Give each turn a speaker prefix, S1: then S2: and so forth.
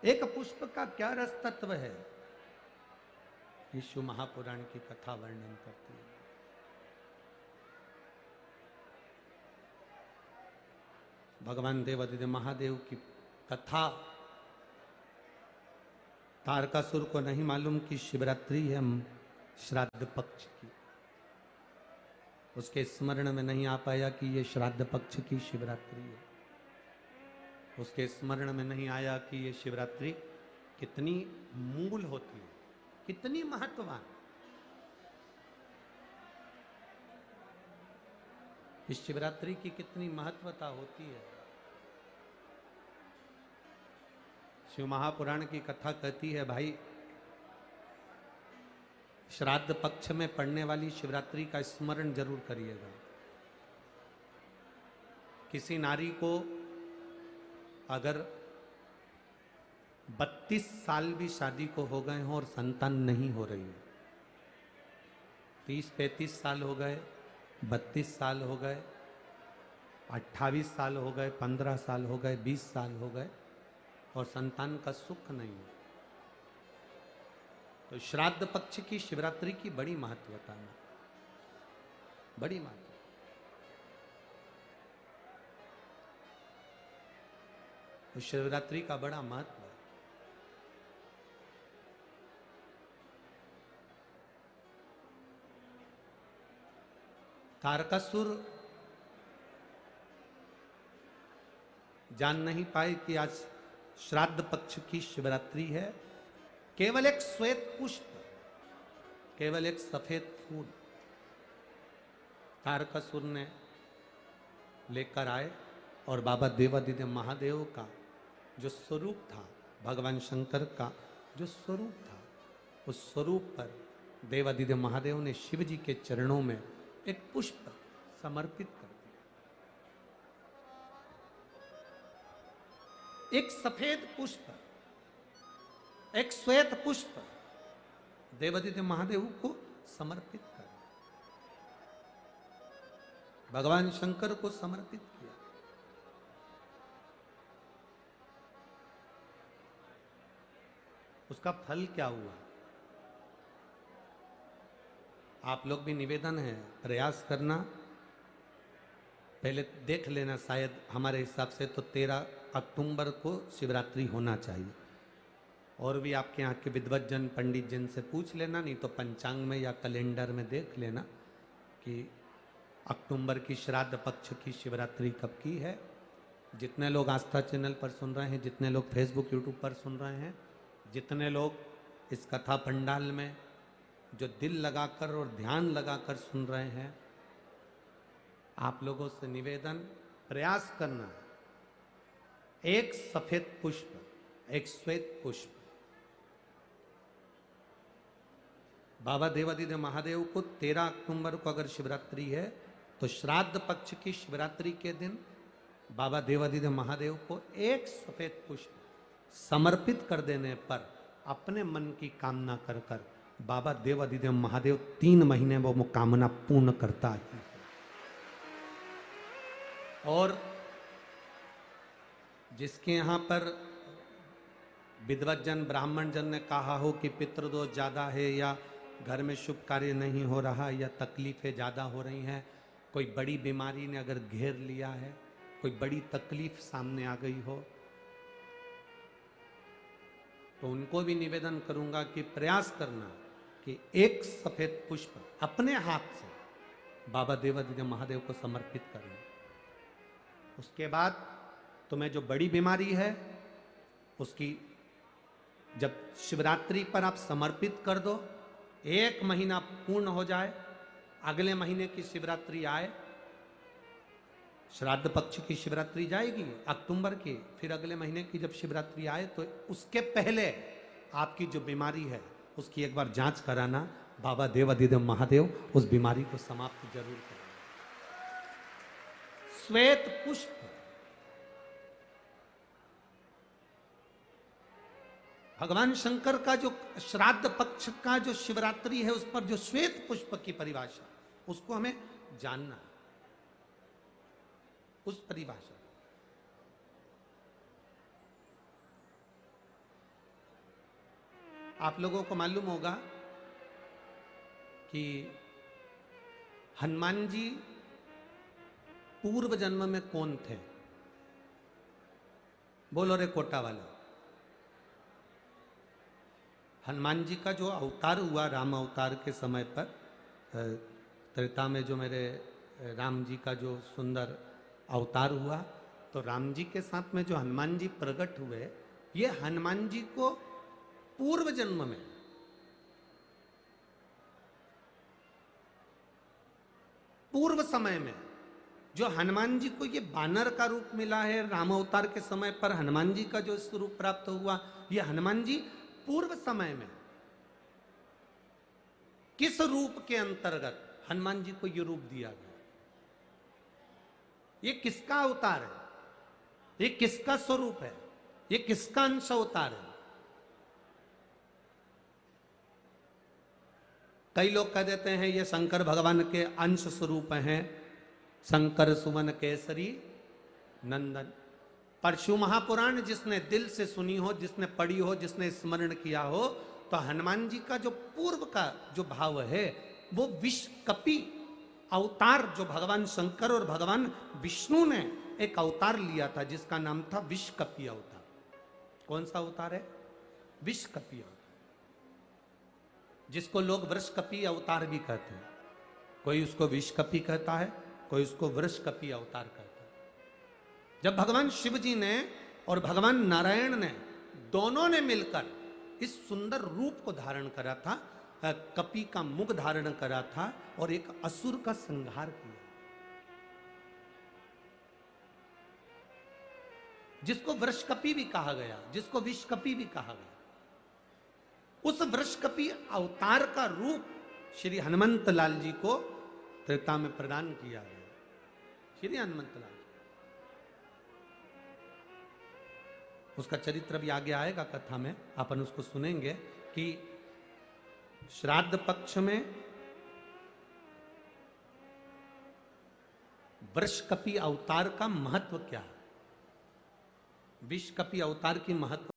S1: एक पुष्प का क्या रस तत्व है, ये शिव महापुराण की कथा वर्णन करती है। भगवान देवादिदेव महादेव की कथा तारकासुर को नहीं मालूम कि शिवरात्रि है श्राद्ध पक्ष की। उसके स्मरण में नहीं आ पाया कि ये श्राद्ध पक्ष की शिवरात्रि है। उसके स्मरण में नहीं आया कि ये शिवरात्रि कितनी मूल होती है, कितनी महत्ववान। इस शिवरात्रि की कितनी महत्वता होती है। शिव महापुराण की कथा कहती है, भाई श्राद्ध पक्ष में पड़ने वाली शिवरात्रि का स्मरण जरूर करिएगा। किसी नारी को अगर 32 साल भी शादी को हो गए हों और संतान नहीं हो रही हो, 30-35 साल हो गए, 32 साल हो गए, 28 साल हो गए, 15 साल हो गए, 20 साल हो गए और संतान का सुख नहीं हो, तो श्राद्ध पक्ष की शिवरात्रि की बड़ी महत्वता है, बड़ी महत्व। तो शिवरात्रि का बड़ा महत्व है। तारकासुर जान नहीं पाए कि आज श्राद्ध पक्ष की शिवरात्रि है। केवल एक श्वेत पुष्प, केवल एक सफेद फूल तारकासुर ने लेकर आए और बाबा देवादिदेव महादेव का जो स्वरूप था, भगवान शंकर का जो स्वरूप था, उस स्वरूप पर देवादिदेव महादेव ने शिव जी के चरणों में एक पुष्प समर्पित कर दिया। एक सफेद पुष्प, एक श्वेत पुष्प देवादिदेव महादेव को समर्पित कर, भगवान शंकर को समर्पित किया। उसका फल क्या हुआ? आप लोग भी निवेदन है, प्रयास करना, पहले देख लेना। शायद हमारे हिसाब से तो 13 अक्टूबर को शिवरात्रि होना चाहिए। और भी आपके यहाँ के विद्वज्जन पंडित जन से पूछ लेना, नहीं तो पंचांग में या कैलेंडर में देख लेना कि अक्टूबर की श्राद्ध पक्ष की शिवरात्रि कब की है। जितने लोग आस्था चैनल पर सुन रहे हैं, जितने लोग फेसबुक यूट्यूब पर सुन रहे हैं, जितने लोग इस कथा पंडाल में जो दिल लगाकर और ध्यान लगाकर सुन रहे हैं, आप लोगों से निवेदन, प्रयास करना, एक सफेद पुष्प, एक श्वेत पुष्प, बाबा देवादिदेव महादेव को 13 अक्टूबर को अगर शिवरात्रि है तो श्राद्ध पक्ष की शिवरात्रि के दिन बाबा देवादिदेव महादेव को एक सफेद पुष्प समर्पित कर देने पर अपने मन की कामना कर कर बाबा देवादिदेव महादेव 3 महीने वो कामना पूर्ण करता है। और जिसके यहाँ पर विद्वज्जन ब्राह्मण जन ने कहा हो कि पितृदोष ज्यादा है या घर में शुभ कार्य नहीं हो रहा या तकलीफें ज्यादा हो रही हैं, कोई बड़ी बीमारी ने अगर घेर लिया है, कोई बड़ी तकलीफ सामने आ गई हो, तो उनको भी निवेदन करूंगा कि प्रयास करना कि एक सफेद पुष्प अपने हाथ से बाबा देवादिदेव महादेव को समर्पित करना। उसके बाद तुम्हें जो बड़ी बीमारी है उसकी जब शिवरात्रि पर आप समर्पित कर दो, 1 महीना पूर्ण हो जाए, अगले महीने की शिवरात्रि आए, श्राद्ध पक्ष की शिवरात्रि जाएगी अक्टूबर की, फिर अगले महीने की जब शिवरात्रि आए तो उसके पहले आपकी जो बीमारी है उसकी एक बार जांच कराना। बाबा देवादिदेव महादेव उस बीमारी को समाप्त जरूर करें। श्वेत पुष्प, भगवान शंकर का जो श्राद्ध पक्ष का जो शिवरात्रि है उस पर जो श्वेत पुष्प की परिभाषा, उसको हमें जानना, उस परिभाषा। आप लोगों को मालूम होगा कि हनुमान जी पूर्व जन्म में कौन थे? बोलो रे कोटा वाला। हनुमान जी का जो अवतार हुआ राम अवतार के समय पर, त्रेता में जो मेरे राम जी का जो सुंदर अवतार हुआ, तो राम जी के साथ में जो हनुमान जी प्रकट हुए, ये हनुमान जी को पूर्व जन्म में, पूर्व समय में जो हनुमान जी को ये बानर का रूप मिला है राम अवतार के समय पर, हनुमान जी का जो स्वरूप प्राप्त हुआ, ये हनुमान जी पूर्व समय में किस रूप के अंतर्गत हनुमान जी को ये रूप दिया गया? ये किसका अवतार है? ये किसका स्वरूप है? ये किसका अंश अवतार है? कई लोग कह देते हैं ये शंकर भगवान के अंश स्वरूप हैं, शंकर सुमन केसरी नंदन। परशु महापुराण जिसने दिल से सुनी हो, जिसने पढ़ी हो, जिसने स्मरण किया हो, तो हनुमान जी का जो पूर्व का जो भाव है वो विषकपि अवतार, जो भगवान शंकर और भगवान विष्णु ने एक अवतार लिया था जिसका नाम था विषकपि अवतार। कौन सा अवतार है? विषकपि अवतार, जिसको लोग वृषकपि अवतार भी कहते हैं। कोई उसको विषकपि कहता है, कोई उसको वृषकपि अवतार कहता है। जब भगवान शिव जी ने और भगवान नारायण ने दोनों ने मिलकर इस सुंदर रूप को धारण करा था, कपि का मुख धारण करा था और एक असुर का संहार किया, जिसको वृषकपि भी कहा गया, जिसको विषकपि भी कहा गया। उस वृषकपि अवतार का रूप श्री हनुमंत लाल जी को त्रेता में प्रदान किया गया। श्री हनुमंत लाल, उसका चरित्र भी आगे आएगा कथा में, अपन उसको सुनेंगे कि श्राद्ध पक्ष में वृषकपि अवतार का महत्व क्या है, विषकपि अवतार की महत्व